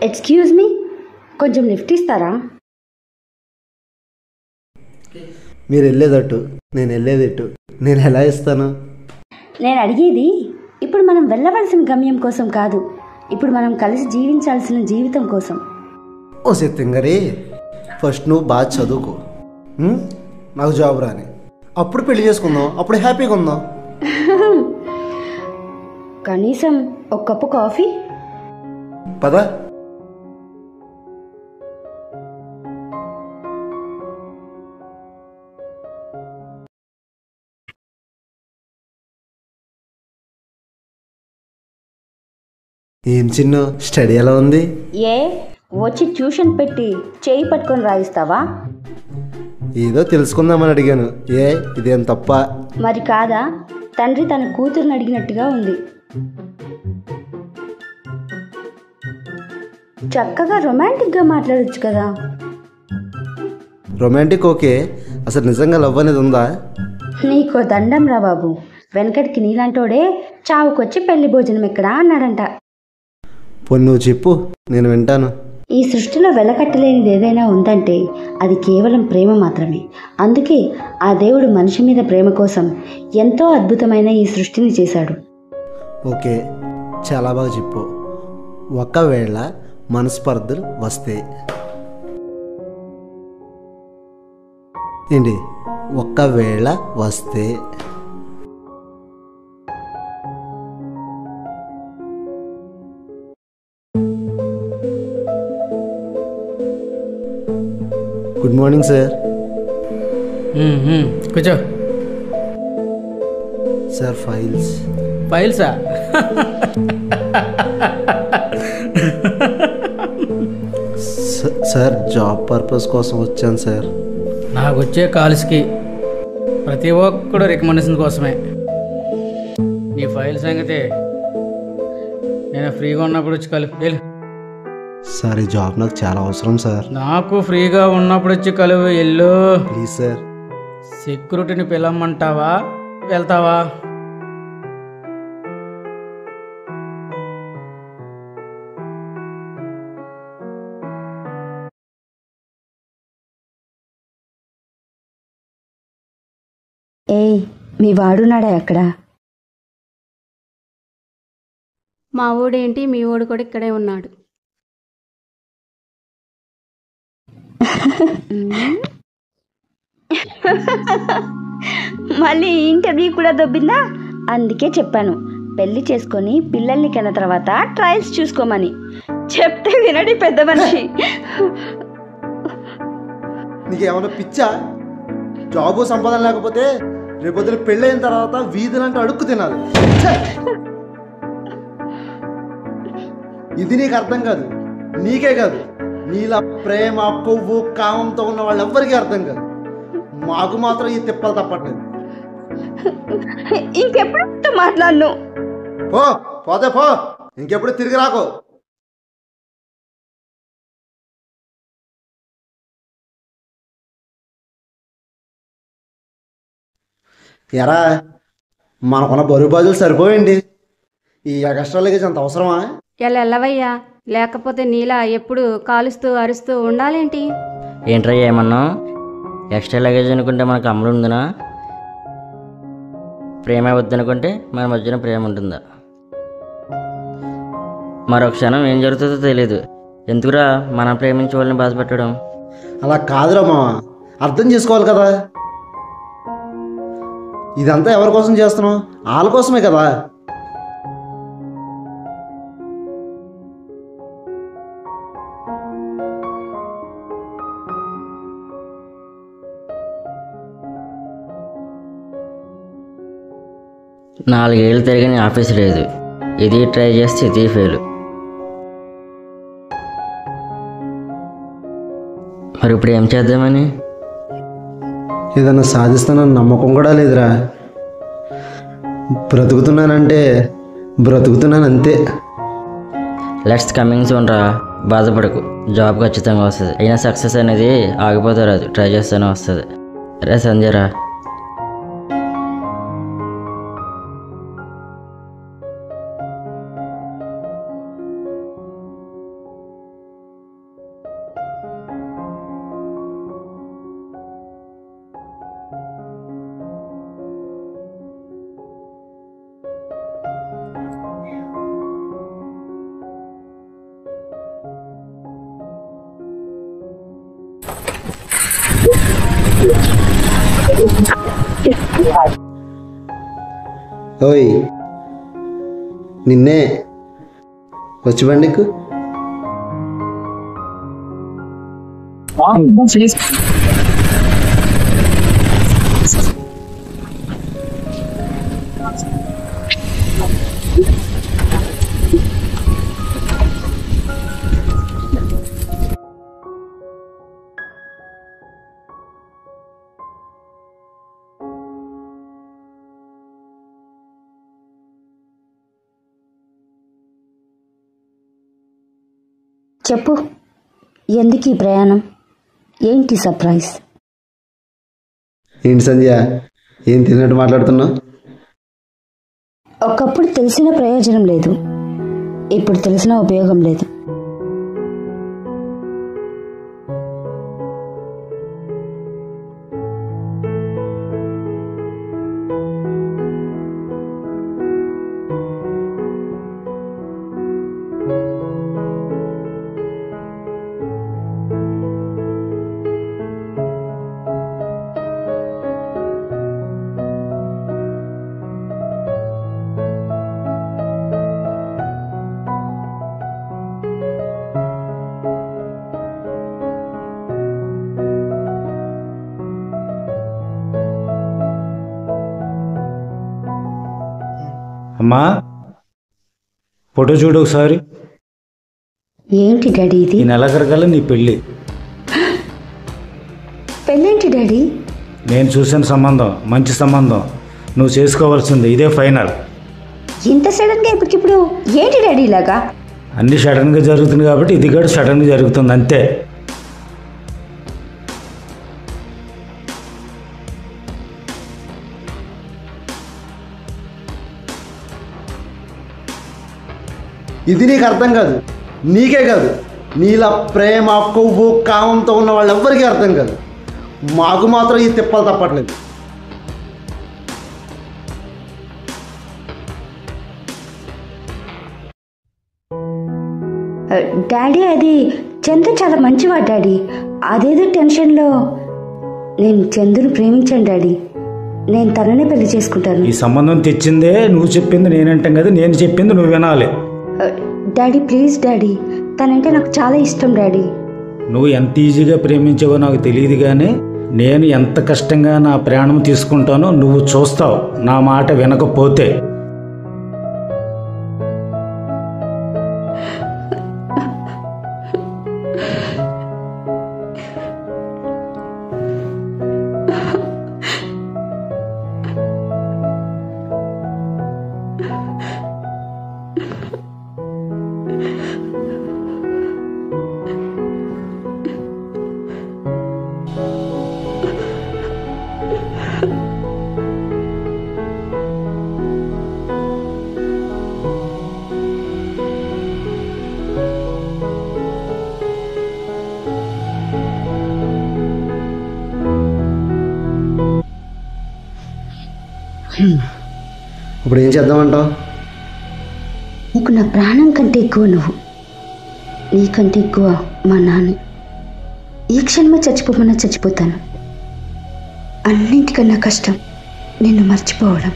Excuse me, కొంచెం lift ఇస్తారా? మీరు వెళ్ళేదట్టు, నేను వెళ్ళేదట్టు, నేను ఎలా ఇస్తాను? నేను అడిగేది ఇప్పుడు మనం వెళ్ళవలసిన గమ్యం కోసం కాదు, ఇప్పుడు మనం కలిసి జీవించాల్సిన జీవితం కోసం. ఓ సిత్తంగరి, ఫస్ట్ నువ్వు బాగా చదువుకో, నాకు జాబ్ రాని, అప్పుడు పెళ్లి చేసుకుందాం, అప్పుడు హ్యాపీగా ఉందాం. కనీసం ఒక కప్పు కాఫీ. పద. ఏం చిన్న స్టడీ ఎలా ఉంది? ఏ వచ్చి ట్యూషన్ పెట్టి చేయి పట్టుకొని రాయిస్తావా? ఏదో తెలుసుకుందామని అడిగాను. ఇదేం తప్ప? మరి కాదా, తండ్రి తన కూతురుని అడిగినట్టుగా ఉంది. చక్కగా రొమాంటిక్గా మాట్లాడొచ్చు కదా. రొమాంటిక్ ఓకే, అసలు నిజంగా లవ్ అనేది ఉందా? నీకో దండం రా బాబు, వెనకటికి నీలాంటోడే చావుకొచ్చి పెళ్లి భోజనం ఎక్కడా అన్నాడంట. పోనీ నువ్వు చెప్పు, నేను వింటాను. ఈ సృష్టిలో వెలకట్టలేనిది ఏదైనా ఉందంటే అది కేవలం ప్రేమ మాత్రమే. అందుకే ఆ దేవుడు మనిషి మీద ప్రేమ కోసం ఎంతో అద్భుతమైన ఈ సృష్టిని చేశాడు. ఓకే, చాలా బాగా చెప్పు. ఒకవేళ మనస్పర్ధలు వస్తే ఏంటి? ఒకవేళ వస్తే గుడ్ మార్నింగ్ సార్. కూర్చో సార్. ఫైల్సా? సార్ జాబ్ పర్పస్ కోసం వచ్చాను సార్. నాకు వచ్చే కాల్స్కి ప్రతి ఒక్కడు రికమెండేషన్ కోసమే. నీ ఫైల్ సంగతి నేను ఫ్రీగా ఉన్నప్పుడు వచ్చి కలుపు. సార్ ఈ జాబ్ నాకు చాలా అవసరం సార్. నాకు ఫ్రీగా ఉన్నప్పుడు వచ్చి కలువు. ఎల్లు ప్లీజ్ సార్. సెక్యూరిటీని పిలవమంటావా, వెళ్తావా? ఏయ్, మీ వాడున్నాడా అక్కడ? మా ఊడేంటి, మీ ఊడు కూడా ఇక్కడే ఉన్నాడు. మళ్ళీ ఇంటర్వ్యూ కూడా దొబ్బిందా? అందుకే చెప్పాను, పెళ్లి చేసుకొని పిల్లల్ని కన్న తర్వాత ట్రయల్స్ చూసుకోమని. చెప్తే వినడి పెద్ద మనిషి. నీకేమన్నా పిచ్చా? జాబు సంపాదన లేకపోతే రేపొద్దున పెళ్ళైన తర్వాత వీధులంటే అడుక్కు తినాలి. ఇది నీకు అర్థం కాదు, నీకే కాదు, నీలా ప్రేమ కొవ్వు కామంతో ఉన్న వాళ్ళు ఎవ్వరికీ అర్థం కాదు. మాకు మాత్రం ఈ తిప్పలు తప్పట్లేదు. ఇంకెప్పుడు మాట్లాడను. పోతే పో, ఇంకెప్పుడు తిరిగి రాకో. ఎరా, మనకున్న బరువు బాజులు సరిపోయింది. ఈ ఎక్స్ట్రా లగేజ్ అంత అవసరమా? ఎల్లవయ్యా, లేకపోతే నీలా ఎప్పుడు కాలుస్తూ అరుస్తూ ఉండాలేంటి? ఏంట్రా ఏమన్నా ఎక్స్ట్రా లగేజ్ అనుకుంటే మనకు అమ్ముడు ఉందినా? ప్రేమ వద్దనుకుంటే మన మధ్యన ప్రేమ ఉంటుందా? మరో క్షణం ఏం జరుగుతుందో తెలియదు. ఎందుకురా మనం ప్రేమించే వాళ్ళని బాధపెట్టడం? అలా కాదురా మామ, అర్థం చేసుకోవాలి కదా. ఇదంతా ఎవరి కోసం చేస్తున్నావు? వాళ్ళ కోసమే కదా. నాలుగేళ్ళు తిరిగిన ఆఫీస్ లేదు, ఇది ట్రై చేస్తే ఇది ఫెయిల్. మరి ఇప్పుడు ఏం చేద్దామని? ఏదన్నా సాధిస్తానని నమ్మకం కూడా లేదురా. బ్రతుకుతున్నానంటే బ్రతుకుతున్నాను అంతే. లెట్స్ కమింగ్ సూన్ రా, బాధపడకు, జాబ్ ఖచ్చితంగా వస్తుంది. అయినా సక్సెస్ అనేది ఆగిపోతే రాదు, ట్రై చేస్తూనే వస్తుంది. రే సంజయ్ రా. ఓయ్ నిన్నే వచ్చి బండికు చెప్పు, ఎందుకు ఈ ప్రయాణం? ఏంటి సర్ప్రైజ్? ఏంటి సంధ్య, ఏం తిన్నట్టు మాట్లాడుతున్నావు? ఒకప్పుడు తెలిసిన ప్రయోజనం లేదు, ఇప్పుడు తెలిసిన ఉపయోగం లేదు. అమ్మా ఫోటో చూడు ఒకసారి. ఏంటి డాడీ ఇది? ఈ నెలకరగల నీ పెళ్ళి. పెళ్ళేంటి డాడీ? నేను చూసిన సంబంధం మంచి సంబంధం, నువ్వు చేసుకోవాల్సింది ఇదే ఫైనల్. ఇంత సడన్గా ఇప్పటికిప్పుడు ఏంటి డాడీ ఇలాగా? అన్నీ సడన్గా జరుగుతుంది కాబట్టి ఇది కూడా సడన్గా జరుగుతుంది అంతే. ఇది నీకు అర్థం కాదు, నీకే కాదు, నీలా ప్రేమ కొవ్వు కామంతో ఉన్న వాళ్ళు ఎవ్వరికీ అర్థం కాదు. మాకు మాత్రం ఈ తిప్పలు తప్పట్లేదు. డాడీ అది చందు చాలా మంచివాడు డాడీ. అదేదో టెన్షన్లో నేను చందును ప్రేమించాను డాడీ. నేను తననే పెళ్లి చేసుకుంటాను. ఈ సంబంధం తెచ్చిందే నువ్వు చెప్పింది నేనంటాం కదా, నేను చెప్పింది నువ్వు వినాలి. డాడీ ప్లీజ్ డాడీ, తనంటే నాకు చాలా ఇష్టం డాడీ. నువ్వు ఎంత ఈజీగా ప్రేమించావో నాకు తెలియదు, కానీ నేను ఎంత కష్టంగా నా ప్రాణం తీసుకుంటానో నువ్వు చూస్తావు నా మాట వినకపోతే. ఇప్పుడు ఏం చేద్దామంటావు? నీకు నా ప్రాణం కంటే ఎక్కువ నువ్వు, నీకంటే ఎక్కువ మా నాన్న. ఈ క్షణమే చచ్చిపోమన్నా చచ్చిపోతాను. అన్నింటికన్నా కష్టం నిన్ను మర్చిపోవడం.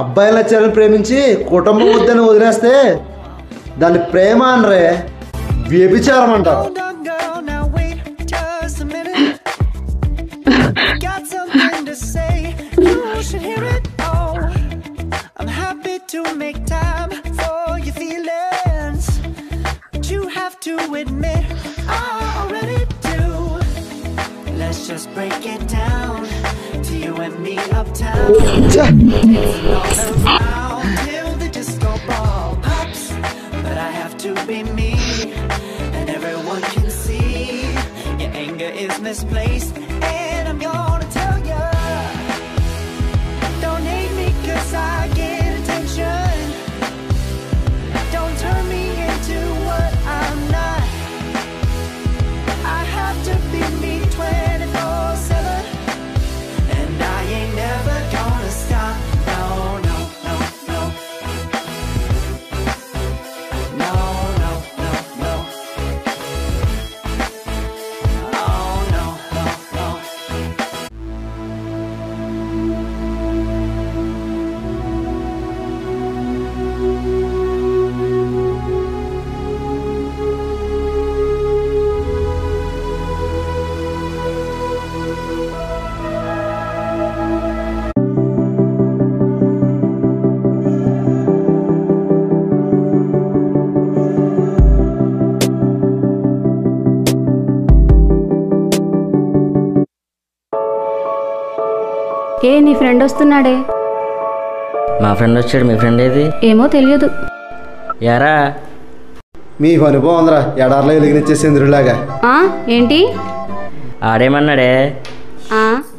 అబ్బాయిల నచ్చారని ప్రేమించి కుటుంబం వద్దని వదిలేస్తే దాన్ని ప్రేమ అనరే, వ్యభిచారం అంటారు. Let's just break it down to you and me uptown. All around till the disco ball pops, but I have to be me, and everyone can see your anger is misplaced, and I'm gonna tell ya, don't hate me 'cause I get attention. Don't turn ఏ నీ friend వస్తున్నాడే? మా friend వచ్చాడు. మీ friend ఏది? ఏమో తెలియదు. యారా మీ పని బాగుందిరా, ఎడార్లో వెలిగినిచ్చే చంద్రులాగా. ఏంటి? ఆడేమన్నాడే?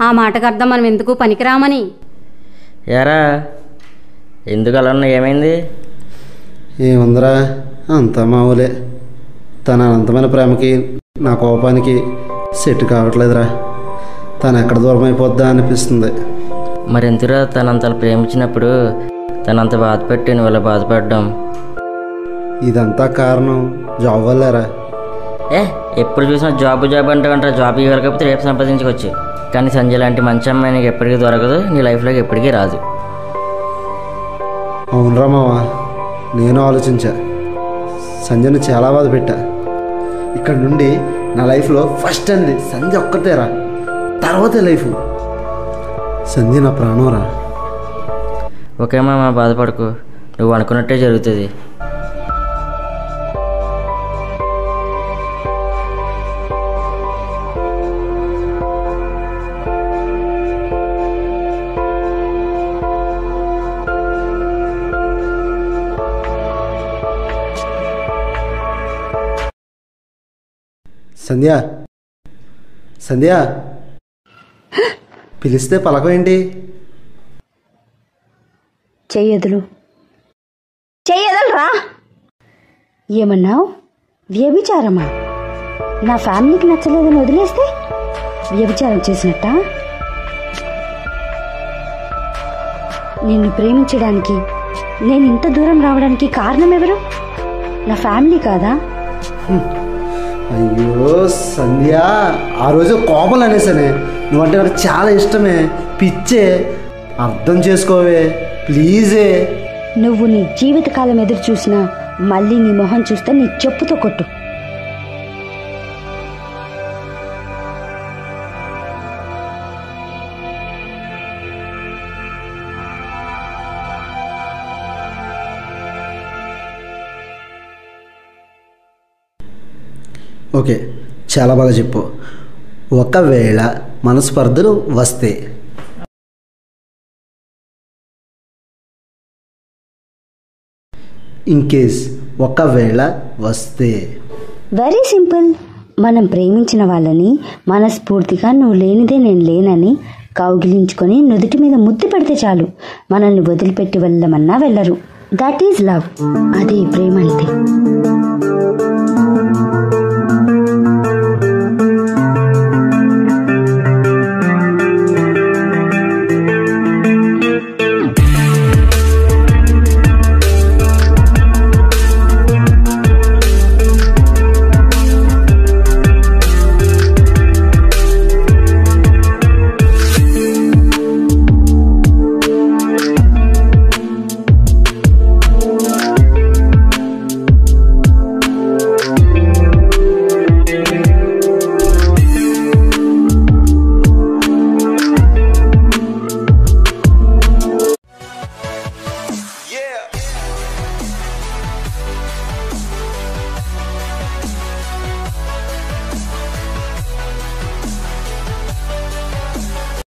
ఆ మాటకు అర్థం మనం ఎందుకు పనికిరామని. యారా ఎందుకు అలా ఉన్నా? ఏమైంది? ఏముందిరా, అంతా మామూలే. తన అనంతమైన ప్రేమకి నా కోపానికి సెట్ కావట్లేదురా. తను ఎక్కడ దూరం అయిపోద్దా అనిపిస్తుంది. మరెంతరా తనంత ప్రేమించినప్పుడు తనంత బాధపెట్టి నువ్వు ఇలా బాధపడ్డాం? ఇదంతా కారణం జాబ్ వల్లేరా. ఎప్పుడు చూసినా జాబ్ అంటావంటారా? జాబ్ ఇవ్వకపోతే రేపు సంపాదించుకోవచ్చు, కానీ సంజయ్ లాంటి మంచి అమ్మాయి నీకు ఎప్పటికీ దొరకదు, నీ లైఫ్లోకి ఎప్పటికీ రాదు. అవునరా మావా, నేను ఆలోచించా. సంజయ్ని చాలా బాధ పెట్టా. ఇక్కడ నుండి నా లైఫ్లో ఫస్ట్ అనేది సంజయ్ ఒక్కటేరా, తర్వాతే లైఫ్. సంజయ్ నా ప్రాణంరా. ఓకే మామ, బాధపడకు, నువ్వు అనుకున్నట్టే జరుగుతుంది. సంధ్య, సంధ్య పిలిస్తే పలకం ఏంటి? చెయ్యదులు రా. ఏమన్నావు? వ్యభిచారమా? నా ఫ్యామిలీకి నచ్చలేదని వదిలేస్తే వ్యభిచారం చేసినట్ట? నిన్ను ప్రేమించడానికి నేను ఇంత దూరం రావడానికి కారణం ఎవరు? నా ఫ్యామిలీ కాదా? అయ్యో సంధ్య, ఆ రోజు కోపలు అనేసానే. నువ్వంటే నాకు చాలా ఇష్టమే, పిచ్చే. అర్థం చేసుకోవే ప్లీజే. నువ్వు నీ జీవితకాలం ఎదురు చూసినా మళ్ళీ నీ మొహం చూస్తే నీ చెప్పుతో కొట్టు. ఓకే, చాలా బాగా చెప్పు. ఒకవేళ మనస్పర్ధలు వస్తే, ఇన్కేస్ ఒకవేళ వస్తే, వెరీ సింపుల్. మనం ప్రేమించిన వాళ్ళని మనస్ఫూర్తిగా నువ్వు లేనిదే నేను లేనని కౌగిలించుకొని నుదుటి మీద ముద్దు పెడితే చాలు, మనల్ని వదిలిపెట్టి వెళ్ళమన్నా వెళ్ళరు. That is love. అదే ప్రేమ అంటే.